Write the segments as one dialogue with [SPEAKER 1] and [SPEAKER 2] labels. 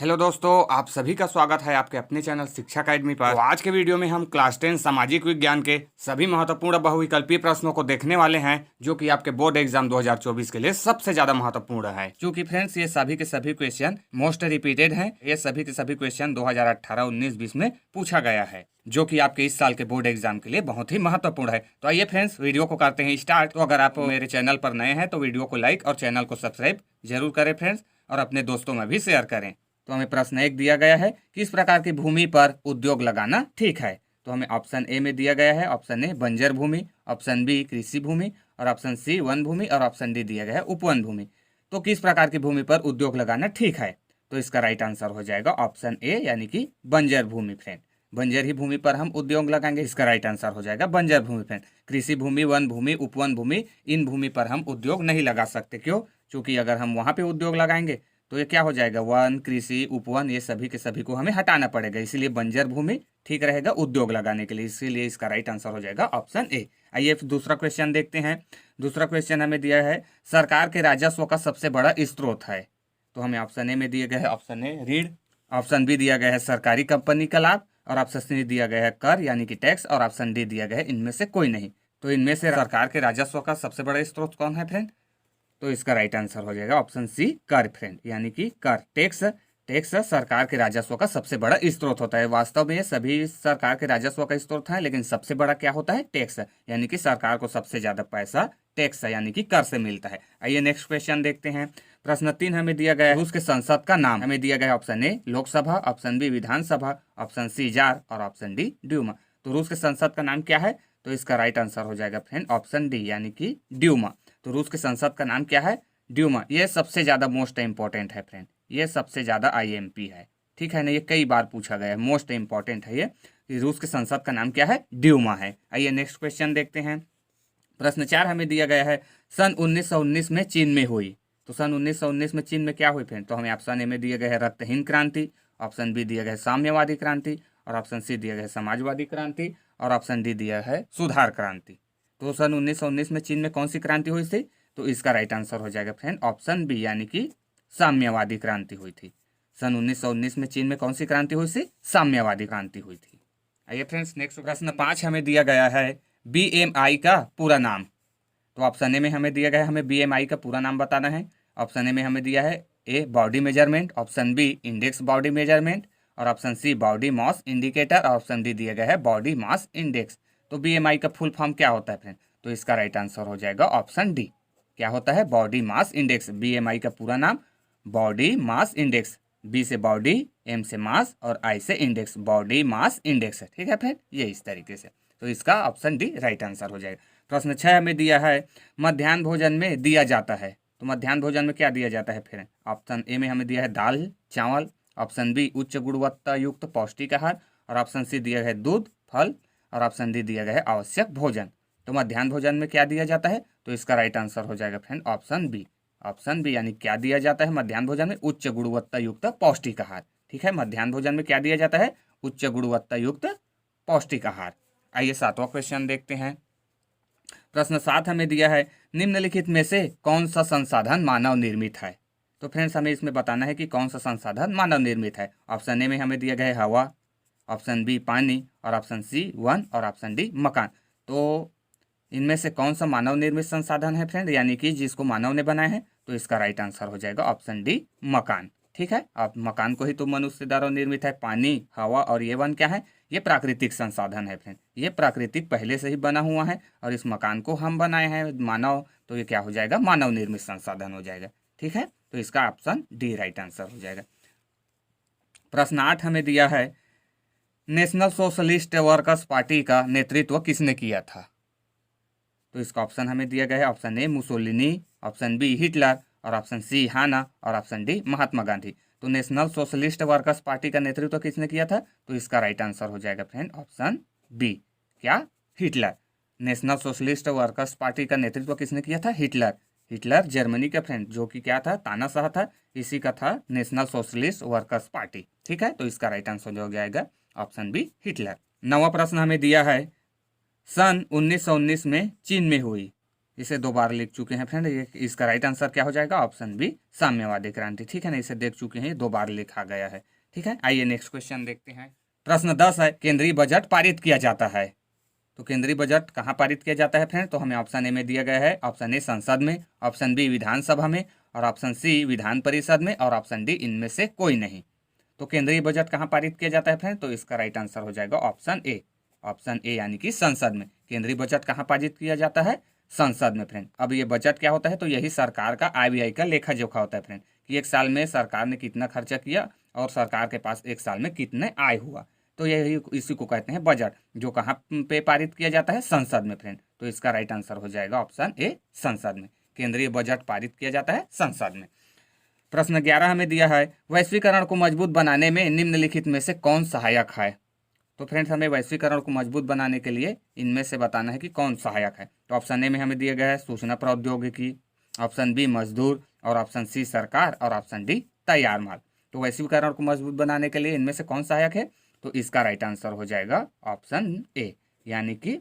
[SPEAKER 1] Hello दोस्तों, आप सभी का स्वागत है आपके अपने चैनल शिक्षा अकेडमी पर। तो आज के वीडियो में हम क्लास 10 सामाजिक विज्ञान के सभी महत्वपूर्ण बहुविकल्पीय प्रश्नों को देखने वाले हैं, जो कि आपके बोर्ड एग्जाम 2024 के लिए सबसे ज्यादा महत्वपूर्ण है। क्योंकि फ्रेंड्स, ये सभी के सभी क्वेश्चन मोस्ट रिपीटेड हैं। ये सभी के सभी क्वेश्चन 2018, 19, 20 में पूछा गया है, जो कि आपके इस साल के बोर्ड एग्जाम के लिए बहुत ही महत्वपूर्ण है। तो आइए फ्रेंड्स, वीडियो को करते हैं स्टार्ट। तो अगर आप मेरे चैनल पर नए हैं तो वीडियो को लाइक और चैनल को सब्सक्राइब जरूर करें फ्रेंड्स, और अपने दोस्तों में भी शेयर करें। तो हमें प्रश्न 1 दिया गया है, किस प्रकार की भूमि पर उद्योग लगाना ठीक है। तो हमें ऑप्शन ए में दिया गया है, ऑप्शन ए बंजर भूमि, ऑप्शन बी कृषि भूमि, और ऑप्शन सी वन भूमि, और ऑप्शन डी दिया गया है उपवन भूमि। तो किस प्रकार की भूमि पर उद्योग लगाना ठीक है, तो इसका राइट आंसर हो जाएगा ऑप्शन ए, यानी कि बंजर भूमि फ्रेंड। बंजर ही भूमि पर हम उद्योग लगाएंगे, इसका राइट आंसर हो जाएगा बंजर भूमि फ्रेंड। कृषि भूमि, वन भूमि, उपवन भूमि, इन भूमि पर हम उद्योग नहीं लगा सकते। क्यों? क्योंकि अगर हम वहां पे उद्योग लगाएंगे तो ये क्या हो जाएगा, वन, कृषि, उपवन, ये सभी के सभी को हमें हटाना पड़ेगा। इसीलिए बंजर भूमि ठीक रहेगा उद्योग लगाने के लिए। इसीलिए इसका राइट आंसर हो जाएगा ऑप्शन ए। आइए दूसरा क्वेश्चन देखते हैं। दूसरा क्वेश्चन हमें दिया है, सरकार के राजस्व का सबसे बड़ा स्रोत है। तो हमें ऑप्शन ए में दिया गया है, ऑप्शन ए ऋण, ऑप्शन बी दिया गया है सरकारी कंपनी का लाभ, और ऑप्शन सी दिया गया है कर यानी कि टैक्स, और ऑप्शन डी दिया गया है इनमें से कोई नहीं। तो इनमें से सरकार के राजस्व का सबसे बड़ा स्रोत कौन है फ्रेंड? तो इसका राइट आंसर हो जाएगा ऑप्शन सी कर फ्रेंड, यानी कि कर, टैक्स। टैक्स सरकार के राजस्व का सबसे बड़ा स्रोत होता है। वास्तव में ये सभी सरकार के राजस्व का स्रोत है, लेकिन सबसे बड़ा क्या होता है? टैक्स, यानी कि सरकार को सबसे ज्यादा पैसा टैक्स यानी कि कर से मिलता है। आइए नेक्स्ट क्वेश्चन देखते हैं। प्रश्न 3 हमें दिया गया है, रूस के संसद का नाम। हमें दिया गया है option A Lok Sabha, option B Vidhan Sabha, option C tsar, और ऑप्शन डी ड्यूमा। तो रूस के संसद का नाम क्या है? तो इसका राइट आंसर हो जाएगा फ्रेंड ऑप्शन डी, यानी कि ड्यूमा। तो रूस के संसद का नाम क्या है? ड्यूमा। ये सबसे ज्यादा मोस्ट इंपॉर्टेंट है फ्रेंड, ये सबसे ज्यादा आईएमपी है, ठीक है ना। ये कई बार पूछा गया है, मोस्ट इंपॉर्टेंट है ये। रूस के संसद का नाम क्या है? ड्यूमा है। आइए नेक्स्ट क्वेश्चन देखते हैं। प्रश्न 4 हमें दिया गया है, सन 1919 में चीन में हुई। तो सन 1919 में चीन में क्या हुई फ्रेंड? तो हमें ऑप्शन ए में दिया गया है रक्तहीन क्रांति, ऑप्शन बी दिया गया है साम्यवादी क्रांति, और ऑप्शन सी दिया गया है समाजवादी क्रांति, और ऑप्शन डी दिया है सुधार क्रांति। तो सन 1919 में चीन में कौन सी क्रांति हुई थी? तो इसका राइट आंसर हो जाएगा फ्रेंड ऑप्शन बी, यानी कि साम्यवादी क्रांति हुई थी। सन 1919 में चीन में कौन सी क्रांति हुई थी? साम्यवादी क्रांति हुई थी। आइए फ्रेंड्स नेक्स्ट प्रश्न 5 हमें दिया गया है, बीएमआई का पूरा नाम। तो ऑप्शन ए में हमें दिया गया है, हमें बीएमआई का पूरा नाम बताना है। ऑप्शन ए में हमें दिया है A body measurement, option B index body measurement, और option C body mass indicator, और ऑप्शन डी दिया गया है बॉडी मास इंडेक्स। तो बीएमआई का फुल फॉर्म क्या होता है फ्रेंड? तो इसका राइट आंसर हो जाएगा ऑप्शन डी। क्या होता है? Body mass index. बीएमआई का पूरा नाम बॉडी मास इंडेक्स। बी से बॉडी, एम से मास, और आई से इंडेक्स, बॉडी मास इंडेक्स है, ठीक है फ्रेंड, ये इस तरीके से। तो इसका ऑप्शन डी राइट आंसर हो जाएगा। प्रश्न 6 हमें दिया है, मध्याह्न भोजन में दिया जाता है। तो मध्याह्न भोजन में क्या दिया जाता है फिर? ऑप्शन ए में हमें दिया है दाल चावल, ऑप्शन बी उच्च गुणवत्ता युक्त पौष्टिक आहार, और ऑप्शन सी दिया है दूध फल, और ऑप्शन डी दिया गया है आवश्यक भोजन। तो मध्याह्न भोजन में क्या दिया जाता है? तो इसका राइट आंसर हो जाएगा friend option B. Option B, यानी क्या दिया जाता है मध्याह्न भोजन में? उच्च गुणवत्ता युक्त पौष्टिक आहार, ठीक है। मध्याह्न भोजन में क्या दिया जाता है? उच्च गुणवत्ता युक्त पौष्टिक आहार। आइए 7वां क्वेश्चन देखते हैं। प्रश्न 7 हमें दिया है, निम्नलिखित में से कौन सा संसाधन मानव निर्मित है। तो फ्रेंड्स हमें इसमें बताना है कि कौन सा संसाधन मानव निर्मित है। ऑप्शन ए में हमें दिया गया है हवा, ऑप्शन बी पानी, और ऑप्शन सी वन, और ऑप्शन डी मकान। तो इनमें से कौन सा मानव निर्मित संसाधन है फ्रेंड, यानी कि जिसको मानव ने बनाया है? तो इसका राइट आंसर हो जाएगा ऑप्शन डी मकान, ठीक है। अब मकान को ही तो मनुष्य द्वारा निर्मित है। पानी, हवा और ये वन क्या है? ये प्राकृतिक संसाधन है फ्रेंड, ये प्राकृतिक पहले से ही बना हुआ है, और इस मकान को हम बनाए हैं मानव, तो ये क्या हो जाएगा? मानव निर्मित संसाधन हो जाएगा, ठीक है। तो इसका ऑप्शन डी राइट आंसर हो जाएगा। प्रश्न 8 हमें दिया है, नेशनल सोशलिस्ट वर्कर्स पार्टी का नेतृत्व किसने किया था। तो इसका ऑप्शन हमें दिया गया है, option A Mussolini, option B Hitler, और ऑप्शन सी हाना, और ऑप्शन डी महात्मा गांधी। तो नेशनल सोशलिस्ट वर्कर्स पार्टी का नेतृत्व किसने किया था? तो इसका राइट आंसर हो जाएगा फ्रेंड ऑप्शन बी, क्या? Hitler. National socialist workers party का नेतृत्व किसने किया था? हिटलर। हिटलर जर्मनी का फ्रेंड, जो कि क्या था? तानाशाह था, इसी का था नेशनल सोशलिस्ट वर्कर्स पार्टी, ठीक है। तो इसका राइट आंसर हो जाएगा ऑप्शन बी हिटलर। 9वां प्रश्न हमें दिया है, सन 1919 में चीन में हुई। इसे 2 बार लिख चुके हैं फ्रेंड। ये इसका राइट आंसर क्या हो जाएगा? ऑप्शन बी, साम्यवादी क्रांति। ठीक है ना, इसे देख चुके हैं, ये 2 बार लिखा गया है। ठीक है, आइए नेक्स्ट क्वेश्चन देखते हैं। प्रश्न 10 है, केंद्रीय बजट पारित किया जाता है। तो केंद्रीय बजट कहाँ पारित किया जाता है फ्रेंड? तो हमें ऑप्शन ए में दिया गया है। ऑप्शन ए संसद में, ऑप्शन बी विधानसभा में, और ऑप्शन सी विधान परिषद में, और ऑप्शन डी इनमें से कोई नहीं। तो केंद्रीय बजट कहाँ पारित किया जाता है फ्रेंड? तो इसका राइट आंसर हो जाएगा ऑप्शन ए। ऑप्शन ए यानी कि संसद में। केंद्रीय बजट कहाँ पारित किया जाता है? संसद में फ्रेंड। अब ये बजट क्या होता है? तो यही सरकार का आय व्यय का लेखा जोखा होता है फ्रेंड, कि एक साल में सरकार ने कितना खर्चा किया और सरकार के पास एक साल में कितने आय हुआ। तो यही इसी को कहते हैं बजट, जो कहाँ पे पारित किया जाता है? संसद में फ्रेंड। तो इसका राइट आंसर हो जाएगा ऑप्शन ए, संसद में। केंद्रीय बजट पारित किया जाता है संसद में। प्रश्न 11 हमें दिया है, वैश्वीकरण को मजबूत बनाने में निम्नलिखित में से कौन सहायक है? तो फ्रेंड्स, हमें वैश्वीकरण को मजबूत बनाने के लिए इनमें से बताना है कि कौन सहायक है। तो ऑप्शन ए में हमें दिया गया है सूचना प्रौद्योगिकी, ऑप्शन बी मजदूर, और ऑप्शन सी सरकार, और ऑप्शन डी तैयार माल। तो वैश्वीकरण को मजबूत बनाने के लिए इनमें से कौन सहायक है? तो इसका राइट आंसर हो जाएगा ऑप्शन ए, यानी कि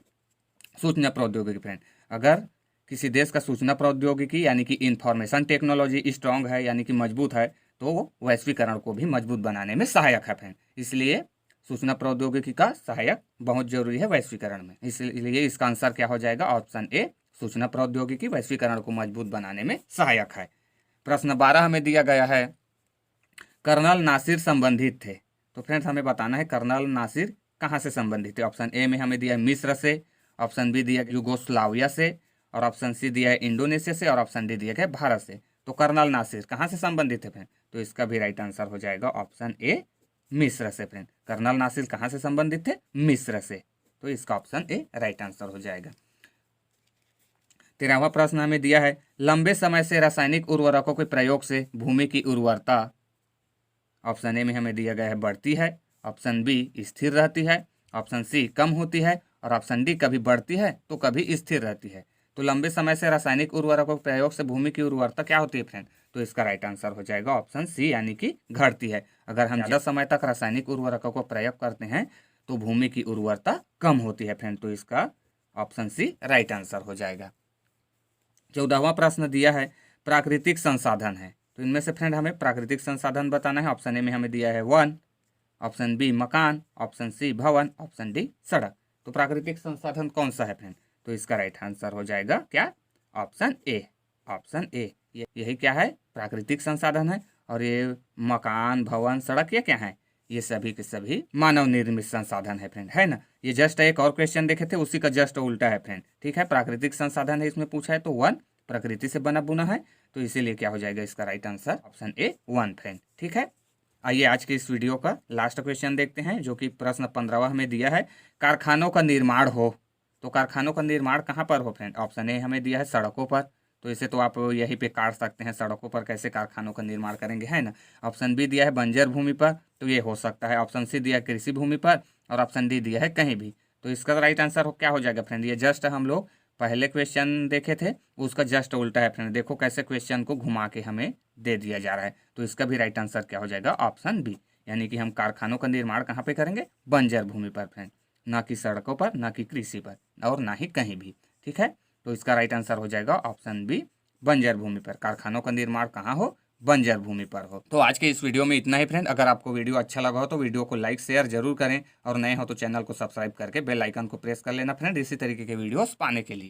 [SPEAKER 1] सूचना प्रौद्योगिकी फ्रेंड। अगर किसी देश का सूचना प्रौद्योगिकी यानी कि इंफॉर्मेशन टेक्नोलॉजी स्ट्रांग है, यानी कि मजबूत है, तो वैश्वीकरण को भी मजबूत बनाने में सहायक है फ्रेंड। इसलिए सूचना प्रौद्योगिकी का सहायक बहुत जरूरी है वैश्वीकरण में। इसलिए इसका आंसर क्या हो जाएगा? ऑप्शन ए, सूचना प्रौद्योगिकी वैश्वीकरण को मजबूत बनाने में सहायक है। प्रश्न 12 हमें दिया गया है, कर्नल नासिर संबंधित थे। तो फ्रेंड्स, हमें बताना है कर्नल नासिर कहाँ से संबंधित है। ऑप्शन ए में हमें दिया है मिस्र से, ऑप्शन बी दिया यूगोस्लाविया से, और ऑप्शन सी दिया है इंडोनेशिया से, और ऑप्शन डी दिया है भारत से। तो कर्नल नासिर कहाँ से संबंधित है फ्रेंड? तो इसका भी राइट आंसर हो जाएगा ऑप्शन ए, मिस्र से फ्रेंड। कर्नल नासिर कहाँ से संबंधित थे? मिस्र से। तो इसका ऑप्शन ए राइट आंसर हो जाएगा। 13वां प्रश्न हमें दिया है, लंबे समय से रासायनिक उर्वरकों के प्रयोग से भूमि की उर्वरता। ऑप्शन ए में हमें दिया गया है बढ़ती है, ऑप्शन बी स्थिर रहती है, ऑप्शन सी कम होती है, और ऑप्शन डी कभी बढ़ती है तो कभी स्थिर रहती है। तो लंबे समय से रासायनिक उर्वरकों के प्रयोग से भूमि की उर्वरता क्या होती है फ्रेंड? तो इसका राइट आंसर हो जाएगा ऑप्शन सी, यानी कि घटती है। अगर हम ज़्यादा समय तक रासायनिक उर्वरकों को प्रयोग करते हैं तो भूमि की उर्वरता कम होती है फ्रेंड। तो इसका ऑप्शन सी राइट आंसर हो जाएगा। 14वां प्रश्न दिया है, प्राकृतिक संसाधन है। तो इनमें से फ्रेंड हमें प्राकृतिक संसाधन बताना है। ऑप्शन ए में हमें दिया है वन, ऑप्शन बी मकान, ऑप्शन सी भवन, ऑप्शन डी सड़क। तो प्राकृतिक संसाधन कौन सा है फ्रेंड? तो इसका राइट आंसर हो जाएगा क्या? Option A. ऑप्शन ए यही क्या है? प्राकृतिक संसाधन है। और ये मकान, भवन, सड़क ये क्या है? ये सभी के सभी मानव निर्मित संसाधन है फ्रेंड, है ना। ये जस्ट एक और क्वेश्चन देखे थे, उसी का जस्ट उल्टा है फ्रेंड। ठीक है, प्राकृतिक संसाधन है इसमें पूछा है, तो वन प्रकृति से बना बुना है, तो इसीलिए क्या हो जाएगा इसका right answer option A, one friend. ठीक है, आइए आज के इस वीडियो का लास्ट क्वेश्चन देखते हैं, जो कि प्रश्न 15वां हमें दिया है, कारखानों का निर्माण हो। तो कारखानों का निर्माण कहाँ पर हो फ्रेंड? ऑप्शन ए हमें दिया है सड़कों पर। तो इसे तो आप यहीं पे काट सकते हैं, सड़कों पर कैसे कारखानों का निर्माण करेंगे, है ना। ऑप्शन बी दिया है बंजर भूमि पर, तो ये हो सकता है। ऑप्शन सी दिया है कृषि भूमि पर, और ऑप्शन डी दिया है कहीं भी। तो इसका राइट आंसर क्या हो जाएगा फ्रेंड? ये जस्ट हम लोग पहले क्वेश्चन देखे थे उसका जस्ट उल्टा है फ्रेंड। देखो कैसे क्वेश्चन को घुमा के हमें दे दिया जा रहा है। तो इसका भी राइट आंसर क्या हो जाएगा? ऑप्शन बी, यानी कि हम कारखानों का निर्माण कहाँ पे करेंगे? बंजर भूमि पर फ्रेंड, ना कि सड़कों पर, ना कि कृषि पर, और ना ही कहीं भी। ठीक है, तो इसका राइट आंसर हो जाएगा ऑप्शन बी, बंजर भूमि पर। कारखानों का निर्माण कहाँ हो? बंजर भूमि पर हो। तो आज के इस वीडियो में इतना ही फ्रेंड। अगर आपको वीडियो अच्छा लगा हो तो वीडियो को लाइक शेयर जरूर करें, और नए हो तो चैनल को सब्सक्राइब करके बेल आइकन को प्रेस कर लेना फ्रेंड, इसी तरीके के वीडियोस पाने के लिए।